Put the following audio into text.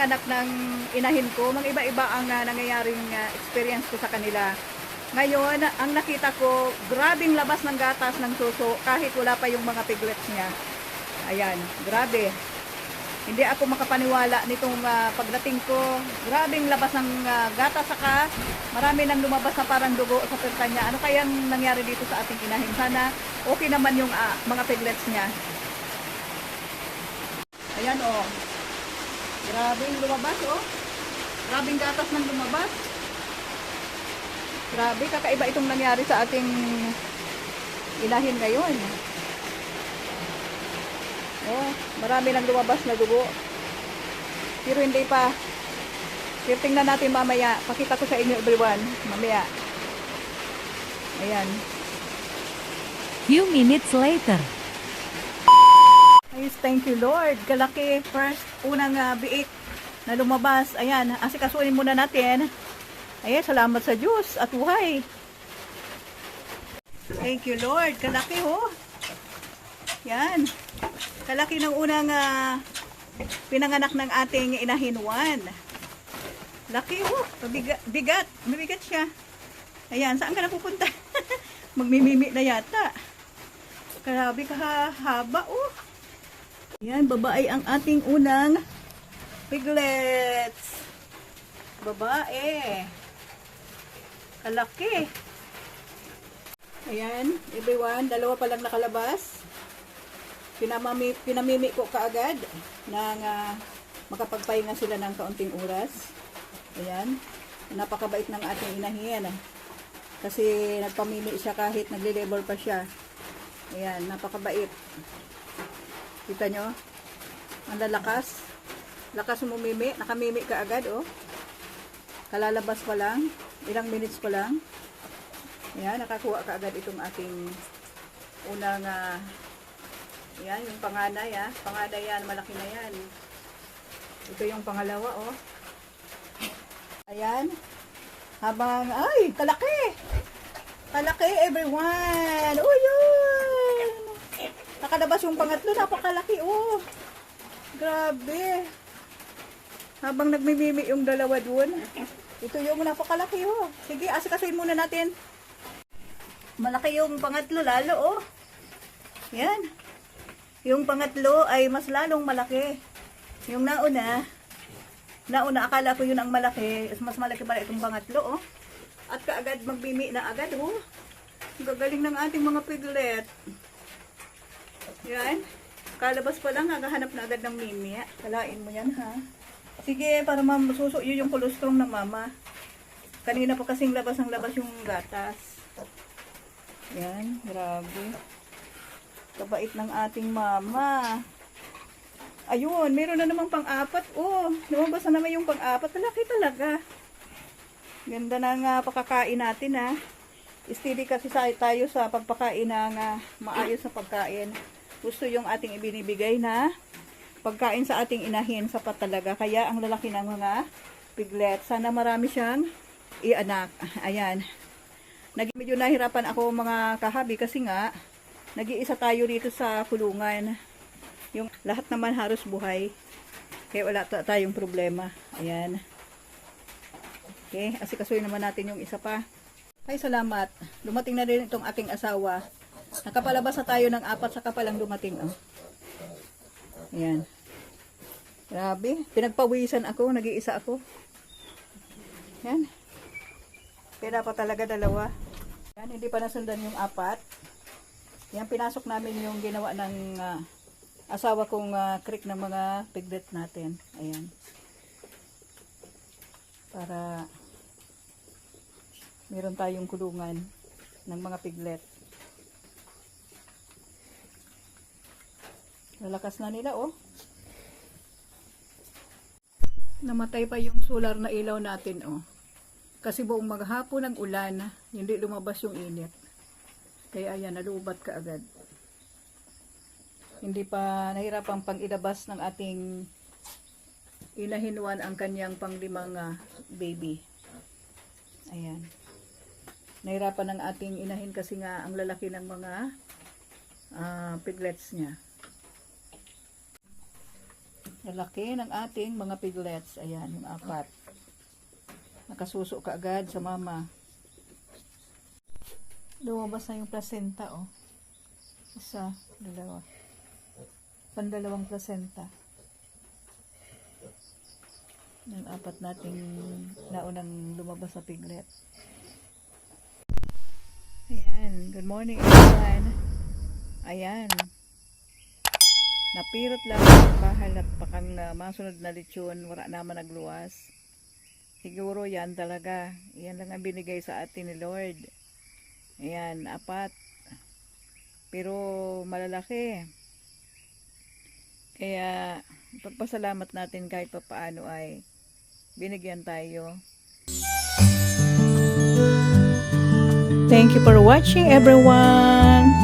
pinanganak ng inahin ko, mga iba-iba ang nangyayaring experience ko sa kanila. Ngayon, ang nakita ko, grabing labas ng gatas ng suso kahit wala pa yung mga piglets niya. Ayan, grabe. Hindi ako makapaniwala nitong pagdating ko. Grabing labas ng gatas, saka marami nang lumabas na parang dugo sa puwet niya. Ano kayang nangyari dito sa ating inahin? Sana okay naman yung mga piglets niya. Ayan oh. Grabing lumabas oh. Grabing gatas nang lumabas. Grabe, kakaiba itong nangyari sa ating inahin ngayon. Oh, marami nang lumabas na dugo. Pero hindi pa. Pero tingnan natin mamaya. Pakita ko sa inyo everyone. Mamaya. Ayan. Few minutes later. Ayos, thank you Lord. Kalaki first unang biik na lumabas. Ayan, asikasuhin muna natin. Ayan, salamat sa Diyos at buhay. Thank you Lord. Kalaki oh. Yan. Kalaki ng unang pinanganak ng ating inahin 1. Laki oh. Bigat. Mabigat siya. Ayan, saan ka na pupunta? Magmimimi na yata. Grabe kahaba oh. Ayan, babae ang ating unang piglets. Babae. Kalaki. Ayan, everyone, dalawa pa lang nakalabas. Pinamimi ko kaagad nang makapagpahinga sila ng kaunting oras. Ayan, napakabait ng ating inahin. Kasi nagpamimi siya kahit nagle-labor pa siya. Ayan, napakabait. Kita nyo? Ang lalakas. Lakas umumimi. Nakamimi ka agad, oh. Kalalabas pa lang. Ilang minutes pa lang. Ayan, nakakuha ka agad itong ating unang, ayan, yung panganay, Panganay yan, malaki na yan. Ito yung pangalawa, oh. Ayan. Habang, ay, kalaki! Kalaki, everyone! Oh, yun! Nakalabas yung pangatlo, napakalaki, oh. Grabe. Habang nagmimimi yung dalawa dun, ito yung napakalaki, oh. Sige, asikasuhin muna natin. Malaki yung pangatlo, lalo, oh. Yan. Yung pangatlo ay mas lalong malaki. Yung nauna, akala ko yun ang malaki. Mas malaki pala itong pangatlo, oh. At kaagad magbimi na agad, oh. Ang gagaling ng ating mga piglet. Yan. Kalabas pa lang, naghahanap na agad ng mimi. Kalain mo yan, ha. Sige, para masuso yun yung colostrum ng mama. Kanina pa kasing labas yung gatas. Yan, grabe. Kabait ng ating mama. Ayun, meron na namang pang-apat. Oh, lumabas na naman yung pang-apat. Malaki talaga. Ganda ng pakakain natin, ha. Steady kasi tayo sa pagpakain ng maayos na pagkain. Gusto yung ating ibinibigay na pagkain sa ating inahin, sapat talaga. Kaya ang lalaki ng mga piglet. Sana marami siyang ianak. Ayan. Medyo nahirapan ako mga kahabi kasi nga nag-iisa tayo dito sa kulungan. Yung lahat naman halos buhay. Kaya wala tayong problema. Ayan. Okay, asikasuhin naman natin yung isa pa. Ay, salamat. Dumating na rin itong ating asawa. Nakapalabas na tayo ng 4 saka palang dumating, oh. Ayan. Grabe. Pinagpawisan ako. Nag-iisa ako. Ayan. Kaya dapat talaga dalawa. Ayan. Hindi pa nasundan yung 4. Ayan. Pinasok namin yung ginawa ng asawa kong creek ng mga piglet natin. Ayan. Para meron tayong kulungan ng mga piglet. Lalakas na nila, oh. Namatay pa yung solar na ilaw natin, oh. Kasi buong maghapon ng ulan, hindi lumabas yung init. Kaya ayan, nalubat ka agad. Hindi pa nahirapang pang-ilabas ng ating inahinwan ang kanyang panglimang baby. Ayan. Nahirapan ng ating inahin kasi nga ang lalaki ng mga piglets niya. Lalaki ng ating mga piglets. Ayan, yung 4. Nakasuso ka agad sa mama. Lumabas na yung placenta, oh. 1, 2. Pandalawang placenta. Yung 4 nating naunang lumabas sa piglet. Ayan. Good morning, everyone. Ayan. Napirot lang ang bahay at pakang masunod na lechon. Wala naman nagluwas. Siguro yan talaga. Yan lang ang binigay sa atin ni Lord. Ayan, 4. Pero malalaki. Kaya pagpasalamat natin kahit papaano ay binigyan tayo. Thank you for watching, everyone.